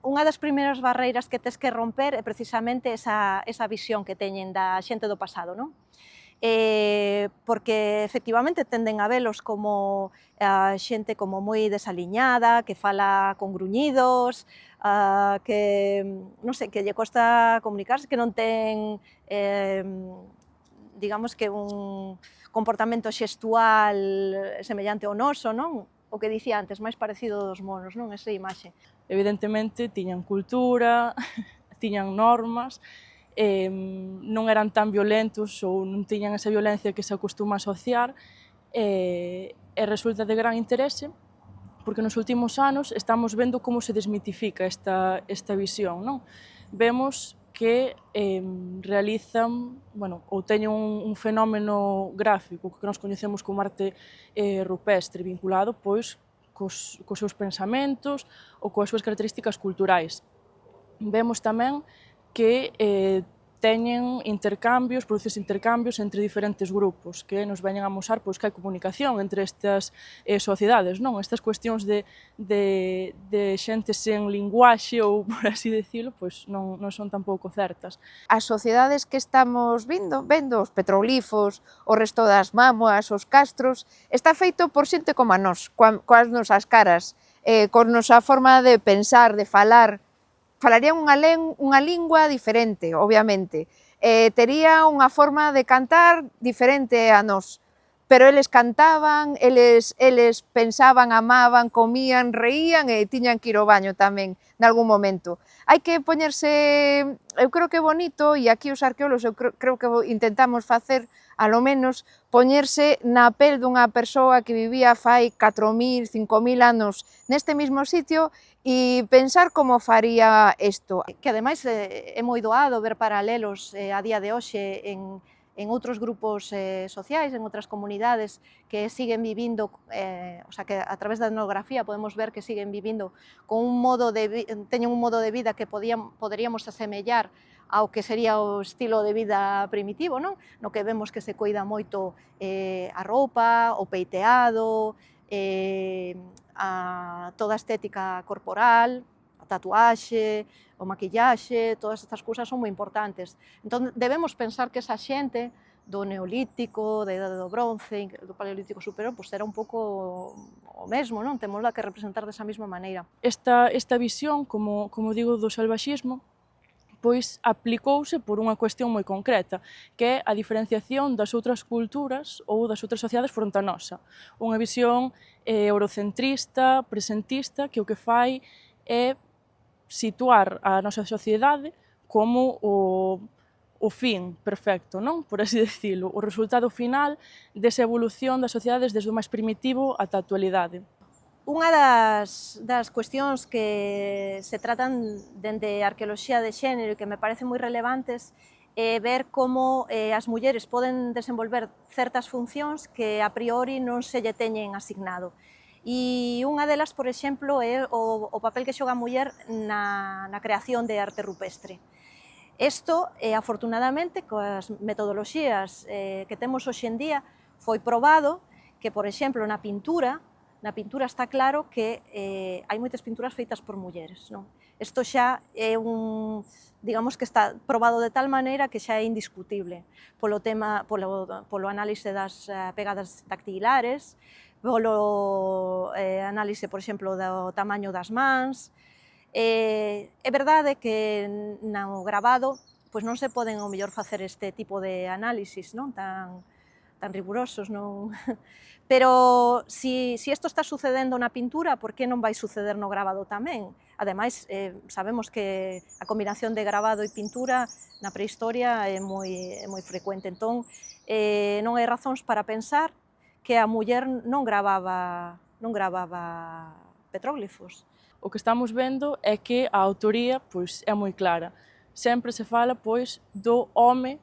Unha das primeiras barreiras que tes que romper é precisamente esa visión que teñen da xente do pasado, non? Porque efectivamente tenden a velos como a xente como moi desaliñada, que fala con gruñidos, que, non sei, que lle costa comunicarse, que non ten, digamos que un comportamento xestual semellante ao noso, non? O que dicía antes, máis parecido dos monos, non? Esa imaxe. Evidentemente tiñan cultura, tiñan normas, non eran tan violentos ou non tiñan esa violencia que se acostuma a asociar, e resulta de gran interese porque nos últimos anos estamos vendo como se desmitifica esta visión, non? Vemos que realizan, bueno, ou teñen un fenómeno gráfico que nós coñecemos como arte rupestre vinculado pois cos seus pensamentos ou coas súas características culturais. Vemos tamén que teñen intercambios, produces intercambios entre diferentes grupos que nos veñen a amosar pois, que hai comunicación entre estas sociedades, non? Estas cuestións de xente sen linguaxe ou, por así decirlo, pois non son tampouco certas. As sociedades que estamos vendo, os petroglifos, o resto das mámoas, os castros, está feito por xente como a nós, coas nosas caras, con nosa forma de pensar, de falar. Falarían unha lingua diferente, obviamente, tería unha forma de cantar diferente a nós, pero eles cantaban, eles pensaban, amaban, comían, reían e tiñan que ir ao baño tamén, nalgún momento. Hai que poñerse, eu creo que é bonito, e aquí os arqueólogos eu creo que intentamos facer, alo menos, poñerse na pel dunha persoa que vivía fai 4.000, 5.000 anos neste mesmo sitio e pensar como faría isto. Que ademais é moi doado ver paralelos a día de hoxe en outros grupos sociais, en outras comunidades que siguen vivindo, o sea, que a través da etnografía podemos ver que siguen vivindo con teñen un modo de vida que poderíamos asemellar ao que sería o estilo de vida primitivo, non? No que vemos que se coida moito a roupa, o peiteado, toda a estética corporal, a tatuaxe, o maquillaxe, todas estas cousas son moi importantes. Entón, debemos pensar que esa xente do Neolítico, da Idade do Bronce, do Paleolítico superior, pois era un pouco o mesmo, non? Témola que representar desa mesma maneira. Esta visión, como digo, do salvaxismo, pois aplicouse por unha cuestión moi concreta, que é a diferenciación das outras culturas ou das outras sociedades fronte a nosa. Unha visión eurocentrista, presentista, que o que fai é situar a nosa sociedade como o fin perfecto, non? Por así decirlo, o resultado final desa evolución das sociedades desde o máis primitivo ata a actualidade. Unha das cuestións que se tratan dende a arqueoloxía de xénero e que me parecen moi relevantes é ver como as mulleres poden desenvolver certas funcións que a priori non se lle teñen asignado. E unha delas, por exemplo, é o papel que xoga a muller na creación de arte rupestre. Isto, afortunadamente, coas metodoloxías que temos hoxe en día, foi probado que, por exemplo, na pintura está claro que hai moitas pinturas feitas por mulleres, non? Isto xa é digamos que está probado de tal maneira que xa é indiscutible polo análise das pegadas dactilares, polo análise, por exemplo, do tamaño das mans. É verdade que no gravado pois non se poden ao mellor facer este tipo de análisis, non? Tan rigurosos, non? Pero si isto está sucedendo na pintura, por que non vai suceder no gravado tamén? Ademais, sabemos que a combinación de gravado e pintura na prehistoria é moi frecuente, entón non hai razóns para pensar que a muller non gravaba petróglifos. O que estamos vendo é que a autoría pois, é moi clara. Sempre se fala pois, do home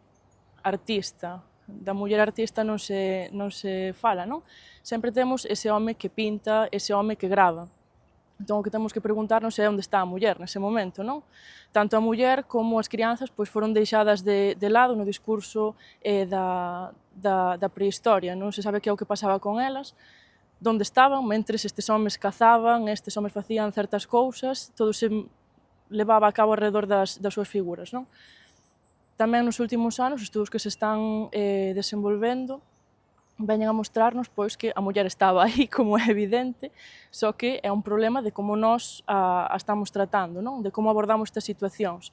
artista, da muller artista non se fala, non? Sempre temos ese home que pinta, ese home que grava. Entón, o que temos que preguntarnos é onde está a muller nese momento, non? Tanto a muller como as crianzas pois, foron deixadas de lado no discurso da prehistoria. Non se sabe que é o que pasaba con elas, onde estaban, mentres estes homes cazaban, estes homes facían certas cousas, todo se levaba a cabo alrededor das súas figuras, non? Tamén nos últimos anos, os estudos que se están desenvolvendo veñen a mostrarnos pois que a muller estaba aí, como é evidente, só que é un problema de como nós a estamos tratando, non? De como abordamos estas situacións,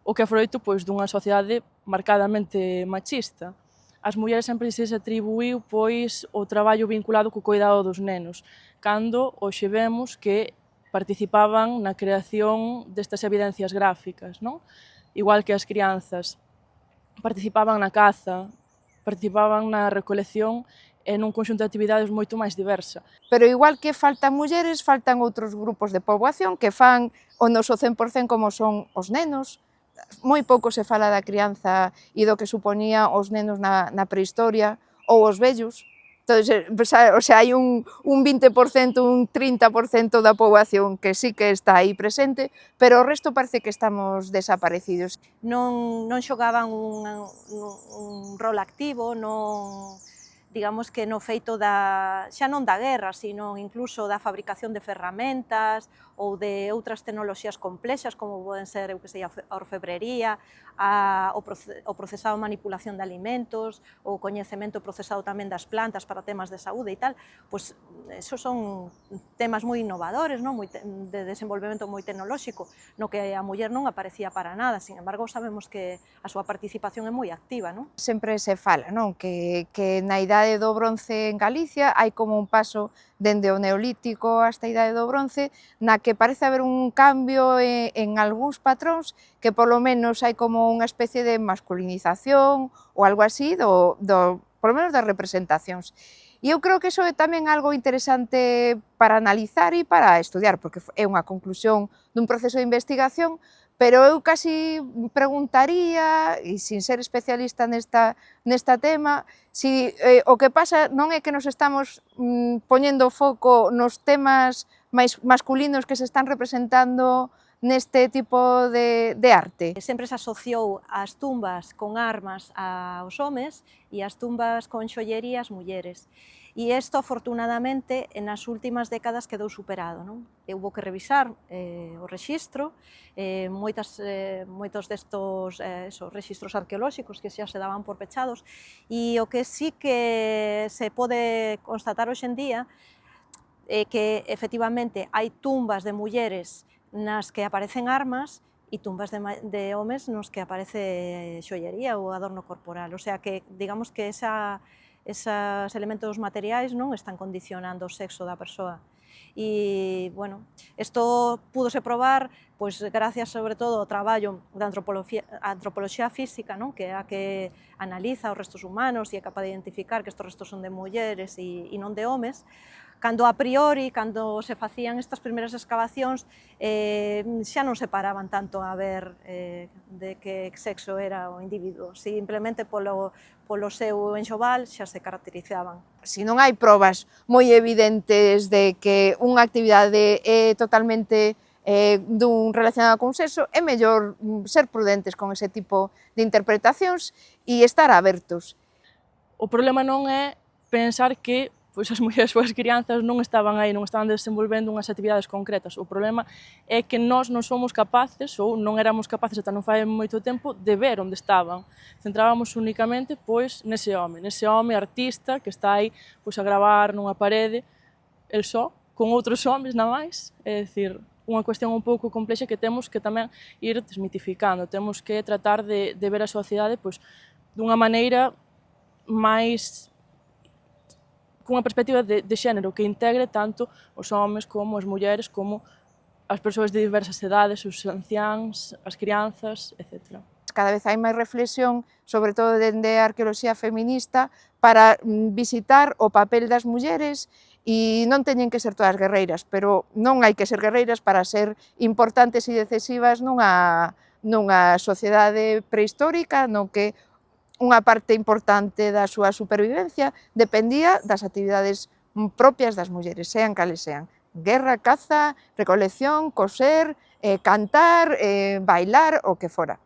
o que é froito pois dunha sociedade marcadamente machista. As mulleres sempre se atribuíu pois o traballo vinculado co cuidado dos nenos, cando hoxe vemos que participaban na creación destas evidencias gráficas, non? Igual que as crianzas participaban na caza, participaban na recolección e nun conxunto de actividades moito máis diversa. Pero igual que faltan mulleres, faltan outros grupos de poboación que fan o noso 100% como son os nenos. Moi pouco se fala da crianza e do que suponía os nenos na prehistoria ou os vellos. Entón, o sea, hai un 20%, un 30% da poboación que sí que está aí presente, pero o resto parece que estamos desaparecidos. Non xogaban un rol activo, digamos que no feito xa non da guerra, sino incluso da fabricación de ferramentas ou de outras tecnoloxías complexas, como poden ser, eu que sei, a orfebrería, o procesado de manipulación de alimentos, o coñecemento procesado tamén das plantas para temas de saúde e tal, pois esos son temas moi innovadores, non? De desenvolvemento moi tecnolóxico, no que a muller non aparecía para nada, sin embargo sabemos que a súa participación é moi activa, non? Sempre se fala, non? Que na idade do bronce en Galicia hai como un paso dende o neolítico hasta a idade do bronce, na que parece haber un cambio en algúns patróns, que polo menos hai como unha especie de masculinización ou algo así, polo menos das representacións. E eu creo que iso é tamén algo interesante para analizar e para estudiar, porque é unha conclusión dun proceso de investigación, pero eu casi preguntaría, e sin ser especialista nesta tema, si o que pasa non é que nos estamos poñendo foco nos temas máis masculinos que se están representando neste tipo de arte. Sempre se asociou as tumbas con armas aos homes e as tumbas con xollería ás mulleres. E isto, afortunadamente, nas últimas décadas quedou superado, non? Houbo que revisar o rexistro, moitos destos rexistros arqueolóxicos que xa se daban por pechados, e o que sí que se pode constatar hoxe en día é que, efectivamente, hai tumbas de mulleres nas que aparecen armas e tumbas de homes nos que aparece xollería ou adorno corporal. O sea que, digamos que esos elementos materiais non están condicionando o sexo da persoa. E, bueno, isto púdose probar pois gracias sobre todo ao traballo da antropoloxía física, non? Que é a que analiza os restos humanos e é capaz de identificar que estes restos son de mulleres e non de homes, cando a priori, cando se facían estas primeiras excavacións, xa non se paraban tanto a ver de que sexo era o individuo, simplemente polo seu enxoval xa se caracterizaban. Se non hai probas moi evidentes de que unha actividade é totalmente relacionada con sexo, é mellor ser prudentes con ese tipo de interpretacións e estar abertos. O problema non é pensar que pois as mulleres ou as crianzas non estaban aí, non estaban desenvolvendo unhas actividades concretas. O problema é que nós non somos capaces, ou non éramos capaces ata non fai moito tempo, de ver onde estaban. Centrábamos únicamente pois nese home artista que está aí pois a gravar nunha parede, el só, con outros homes na máis, é dicir, unha cuestión un pouco complexa que temos que tamén ir desmitificando, temos que tratar de ver a sociedade pois dunha maneira máis cunha perspectiva de xénero que integre tanto os homes como as mulleres, como as persoas de diversas edades, os anciáns, as crianzas, etc. Cada vez hai máis reflexión, sobre todo dende a arqueoloxía feminista, para visitar o papel das mulleres e non teñen que ser todas guerreiras, pero non hai que ser guerreiras para ser importantes e decisivas nunha sociedade prehistórica no que unha parte importante da súa supervivencia dependía das actividades propias das mulleres, sean cales sean. Guerra, caza, recolección, coser, cantar, bailar, o que fora.